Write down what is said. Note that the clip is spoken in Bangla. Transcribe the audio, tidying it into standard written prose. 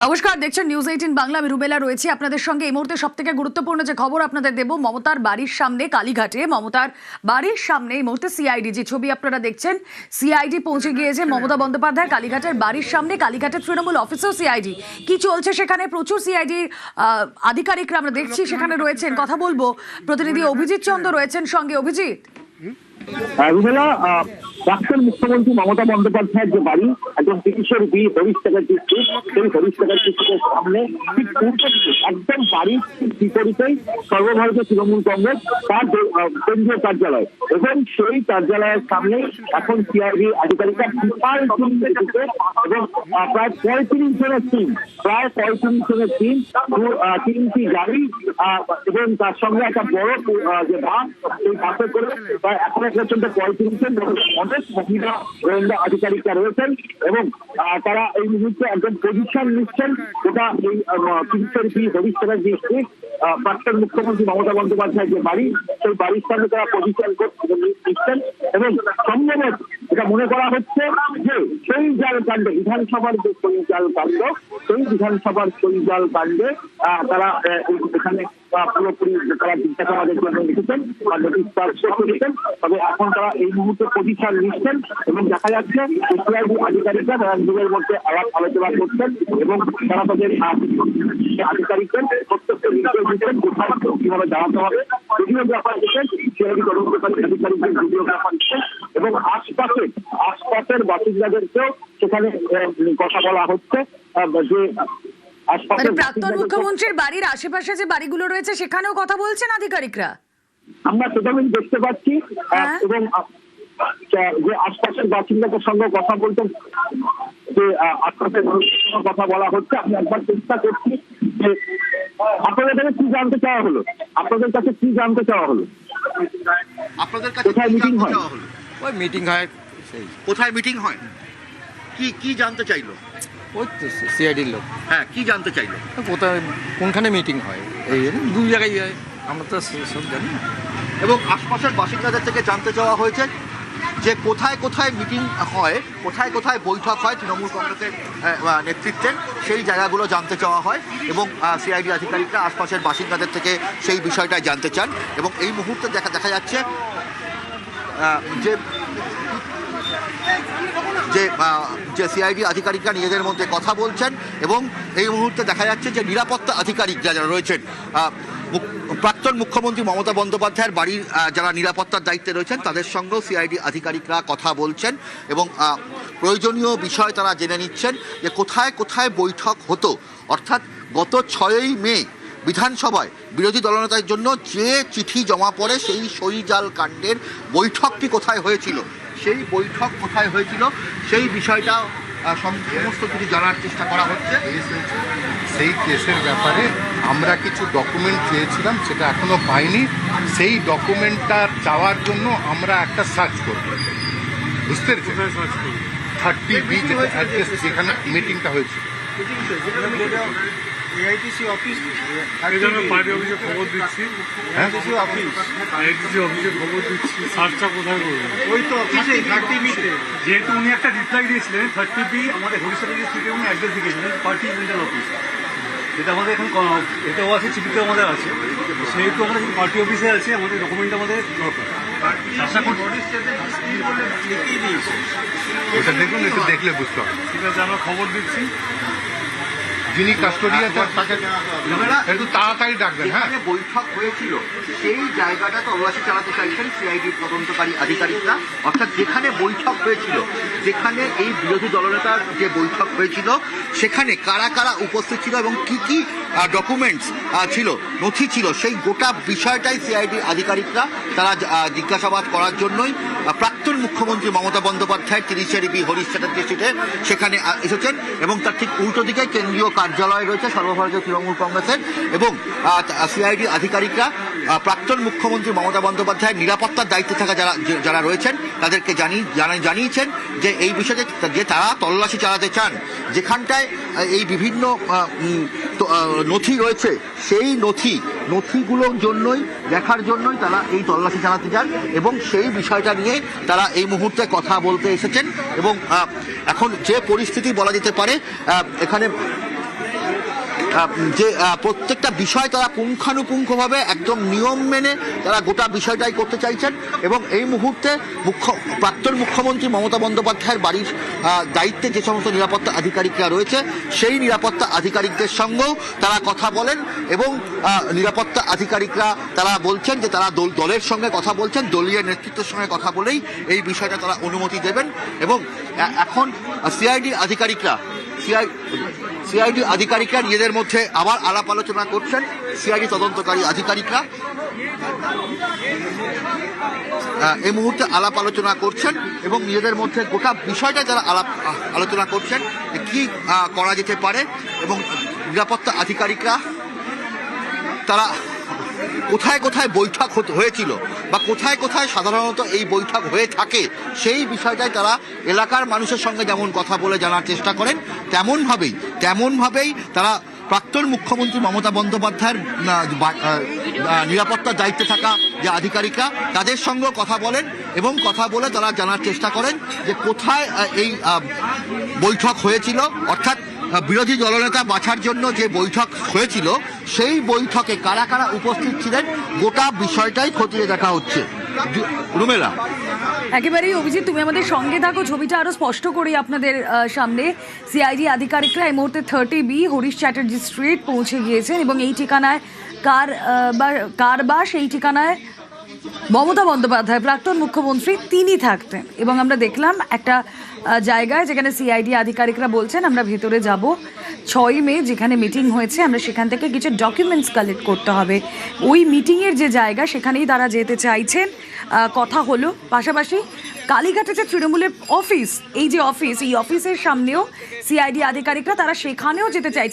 নমস্কার, দেখছেন নিউজ 18 বাংলা। আমি রুবেলা রয়েছি আপনাদের সঙ্গে। এই মুহূর্তে সবথেকে গুরুত্বপূর্ণ যে খবর আপনাদের দেব, মমতার বাড়ির সামনে কালীঘাটে, মমতার বাড়ির সামনে এই মুহূর্তে সিআইডি, যে ছবি আপনারা দেখছেন, সিআইডি পৌঁছে গিয়েছে মমতা বন্দ্যোপাধ্যায় কালীঘাটের বাড়ির সামনে। কালীঘাটের তৃণমূল অফিসেও সিআইডি। কি চলছে সেখানে? প্রচুর সিআইডি আধিকারিকরা আমরা দেখছি সেখানে রয়েছেন। কথা বলবো, প্রতিনিধি অভিজিৎ চন্দ্র রয়েছেন সঙ্গে। অভিজিৎ, রুবেলা, প্রাক্তন মুখ্যমন্ত্রী মমতা বন্দ্যোপাধ্যায়ের যে বাড়ি, একদম চিকিৎসার হরিশটাকার ডিস্ট্রিক্ট, সেই হরিশটাকার ডিস্ট্রিক্টের সামনে ঠিক পূর্ব দিকে একদম বাড়ির বিপরীতেই সর্বভারতীয় তৃণমূল কংগ্রেস তার কেন্দ্রীয় কার্যালয়, এবং সেই কার্যালয়ের সামনে এখন সিআইডি আধিকারিকরা বিশাল টিম রেখেছে এবং প্রায় 35 জনের টিম, তিনটি গাড়ি এবং তার সঙ্গে একটা বড় যে বাস, সেই বাসে করে প্রায় এখন পর্যন্ত 35 জন অনেক মহিলা গোয়েন্দা আধিকারিকরা রয়েছেন এবং তারা এই মুহূর্তে একজন পজিশন নিচ্ছেন। গোটা এই হরিশটাকার ডিস্ট্রিক্ট প্রাক্তন মুখ্যমন্ত্রী মমতা বন্দ্যোপাধ্যায়ের যে বাড়ি, সেই বাড়ির সামনে তারা পজিশন নিচ্ছেন এবং সম্ভবত এটা মনে করা হচ্ছে যে সেই জাল কাণ্ডে, বিধানসভার যে জাল কাণ্ড, সেই বিধানসভার সেই জাল কাণ্ডে তারা এখানে পুরোপুরি তারা জিজ্ঞাসাবাদের জন্য লিখেছেন বা নোটিশ করেছেন। তবে এখন তারা এই মুহূর্তে পজিশন নিচ্ছেন এবং দেখা যাচ্ছে সিআইডি আধিকারিকরা তারা নিজেদের মধ্যে আলোচনা করছেন এবং তারা তাদের আধিকারিকদের প্রত্যেকটা নির্দেশ দিচ্ছেন কোথায় কিভাবে দাঁড়াতে হবে। ভিডিওগ্রাফার দিচ্ছেন, সিআইডি তদন্তকারী আধিকারিকদের ভিডিওগ্রাফার দিচ্ছেন এবং আশপাশের বাসিন্দাদেরকেও সেখানে কথা বলা হচ্ছে যে প্রাক্তন মুখ্যমন্ত্রীর বাড়ির আশেপাশে যে বাড়িগুলো রয়েছে সেখানেও কথা বলছেন আধিকারিকরা। আমরা সেটা দেখতে পাচ্ছি এবং যে আশপাশের বাসিন্দাদের সঙ্গে কথা বলতে, যে আশপাশের মানুষের সঙ্গে কথা বলা হচ্ছে। আমি একবার চেষ্টা করছি যে আপনাদের কাছে কি জানতে চাওয়া হলো, আপনাদের কাছে কি জানতে চাওয়া হলো, আপনাদের কাছে কোথায় মিটিং হয়? ওই মিটিং হয়, সেই কোথায় মিটিং হয়? কি জানতে চাইলো? ওই তো সিআইডির লোক। হ্যাঁ, কি জানতে চাইলো? কোথায় কোনখানে মিটিং হয়, এই দুই জায়গায় হয়, আমরা তো সব জানি না। এবং আশপাশের বাসিন্দাদের থেকে জানতে চাওয়া হয়েছে যে কোথায় কোথায় মিটিং হয়, কোথায় কোথায় বৈঠক হয় তৃণমূল কংগ্রেসের নেতৃত্বের, সেই জায়গাগুলো জানতে চাওয়া হয় এবং সিআইডি আধিকারিকরা আশপাশের বাসিন্দাদের থেকে সেই বিষয়টা জানতে চান। এবং এই মুহূর্তে দেখা যাচ্ছে যে সিআইডি আধিকারিকরা নিজেদের মধ্যে কথা বলছেন এবং এই মুহূর্তে দেখা যাচ্ছে যে নিরাপত্তা আধিকারিকরা যারা রয়েছেন, প্রাক্তন মুখ্যমন্ত্রী মমতা বন্দ্যোপাধ্যায়ের বাড়ির যারা নিরাপত্তার দায়িত্বে রয়েছেন তাদের সঙ্গেও সিআইডি আধিকারিকরা কথা বলছেন এবং প্রয়োজনীয় বিষয় তারা জেনে নিচ্ছেন যে কোথায় কোথায় বৈঠক হতো। অর্থাৎ গত 6ই মে বিধানসভায় বিরোধী দলনেতার জন্য যে চিঠি জমা পড়ে, সেই সইজাল কাণ্ডের বৈঠকটি কোথায় হয়েছিল, সেই বৈঠক কোথায় হয়েছিল, সেই বিষয়টা সমস্ত কিছু জানার চেষ্টা করা হচ্ছে। সেই কেসের ব্যাপারে আমরা কিছু ডকুমেন্ট চেয়েছিলাম, সেটা এখনো পাইনি। সেই ডকুমেন্টটা চাওয়ার জন্য আমরা একটা সার্চ করব, বুঝতে পেরেছি? 30B যেখানে মিটিংটা হয়েছিল, এআইটিসি অফিস, পার্টি অফিসে খবর দিচ্ছি, এআইটিসি অফিস, আইআইটিসি অফিসে খবর দিচ্ছি। সার্চটা কোথায় করবো? ওই তো অফিসে 30B-তে। যেহেতু উনি একটা রিপ্লাই দিয়েছিলেন 30B আমাদের হরিশটাকা ডিস্ট্রিক্টে উনি অ্যাড্রেস দিয়েছিলেন, পার্টি সেন্টার অফিস, যেটা আমাদের এখন এটাও আছে, চিঠিতেও আমাদের আছে। সেহেতু আমরা পার্টি অফিসে আছে, আমাদের ডকুমেন্ট আমাদের দরকার। ওটা দেখুন, একটু দেখলে বুঝতে হবে। ঠিক আছে, আমরা খবর দিচ্ছি। যিনি কাস্টোডিয়ান তাকে একটু তাড়াতাড়ি ডাকবেন। হ্যাঁ, বৈঠক হয়েছিল সেই জায়গাটা তল্লাশি চালাতে চাইছেন সিআইডির তদন্তকারী আধিকারিকরা। অর্থাৎ যেখানে বৈঠক হয়েছিল, যেখানে এই বিরোধী দলনেতার যে বৈঠক হয়েছিল, সেখানে কারা কারা উপস্থিত ছিল এবং কি কি ডকুমেন্টস ছিল, নথি ছিল, সেই গোটা বিষয়টাই সিআইডি আধিকারিকরা তারা জিজ্ঞাসাবাদ করার জন্যই প্রাক্তন মুখ্যমন্ত্রী মমতা বন্দ্যোপাধ্যায় 30B হরিশটাকার ডিস্ট্রিক্টে সেখানে এসেছেন। এবং তার ঠিক উল্টো দিকে কেন্দ্রীয় কার্যালয় রয়েছে সর্বভারতীয় তৃণমূল কংগ্রেসের এবং সিআইডি আধিকারিকরা প্রাক্তন মুখ্যমন্ত্রী মমতা বন্দ্যোপাধ্যায়ের নিরাপত্তার দায়িত্বে থাকা যারা রয়েছেন তাদেরকে জানিয়েছেন যে এই বিষয়ে যে তারা তল্লাশি চালাতে চান, যেখানটায় এই বিভিন্ন নথি রয়েছে, সেই নথিগুলোর জন্যই দেখার জন্যই তারা এই তল্লাশি চালাতে চান এবং সেই বিষয়টা নিয়ে তারা এই মুহূর্তে কথা বলতে এসেছেন। এবং এখন যে পরিস্থিতি বলা যেতে পারে, এখানে যে প্রত্যেকটা বিষয় তারা পুঙ্খানুপুঙ্খভাবে একদম নিয়ম মেনে তারা গোটা বিষয়টাই করতে চাইছেন এবং এই মুহূর্তে প্রাক্তন মুখ্যমন্ত্রী মমতা বন্দ্যোপাধ্যায়ের বাড়ির দায়িত্বে যে সমস্ত নিরাপত্তা আধিকারিকরা রয়েছে সেই নিরাপত্তা আধিকারিকদের সঙ্গেও তারা কথা বলেন এবং নিরাপত্তা আধিকারিকরা তারা বলছেন যে তারা দলের সঙ্গে কথা বলছেন, দলীয় নেতৃত্বের সঙ্গে কথা বলেই এই বিষয়টা তারা অনুমতি দেবেন এবং এখন সিআইডি আধিকারিকরা নিজেদের মধ্যে আবার আলাপ আলোচনা করছেন। সিআইডি তদন্তকারী আধিকারিকরা এই মুহূর্তে আলাপ আলোচনা করছেন এবং নিজেদের মধ্যে গোটা বিষয়টা যারা আলোচনা করছেন কি করা যেতে পারে এবং নিরাপত্তা আধিকারিকরা তারা কোথায় কোথায় বৈঠক হয়েছিল বা কোথায় কোথায় সাধারণত এই বৈঠক হয়ে থাকে সেই বিষয়টাই তারা এলাকার মানুষের সঙ্গে যেমন কথা বলে জানার চেষ্টা করেন তেমনভাবেই তারা প্রাক্তন মুখ্যমন্ত্রী মমতা বন্দ্যোপাধ্যায়ের নিরাপত্তার দায়িত্বে থাকা যে আধিকারিকরা তাদের সঙ্গেও কথা বলেন এবং কথা বলে তারা জানার চেষ্টা করেন যে কোথায় এই বৈঠক হয়েছিল, অর্থাৎ বিরোধী দলনেতা বাছার জন্য যে বৈঠক হয়েছিল সেই বৈঠকে কারা কারা উপস্থিত ছিলেন গোটা বিষয়টাই খতিয়ে দেখা হচ্ছে। রুমেলা, একেবারেই অভিজিৎ, তুমি আমাদের সঙ্গে থাকো, ছবিটা আরো স্পষ্ট করি আপনাদের সামনে। সিআইডি আধিকারিকরা এই মুহূর্তে 30B হরিশ চ্যাটার্জি স্ট্রিট পৌঁছে গিয়েছেন এবং এই ঠিকানায় কার বা সেই ঠিকানায় মমতা বন্দ্যোপাধ্যায় প্রাক্তন মুখ্যমন্ত্রী তিনি থাকতেন এবং আমরা দেখলাম একটা জায়গায় যেখানে সিআইডি আধিকারিকরা বলছেন আমরা ভেতরে যাব, 6ই মে যেখানে মিটিং হয়েছে আমরা সেখান থেকে কিছু ডকুমেন্টস কালেক্ট করতে হবে, ওই মিটিংয়ের যে জায়গা সেখানেই তারা যেতে চাইছেন। কথা হলো পাশাপাশি কালীঘাটে যে তৃণমূলের অফিস, এই যে অফিস, এই অফিসের সামনেও সিআইডি আধিকারিকরা তারা সেখানেও যেতে চাইছে।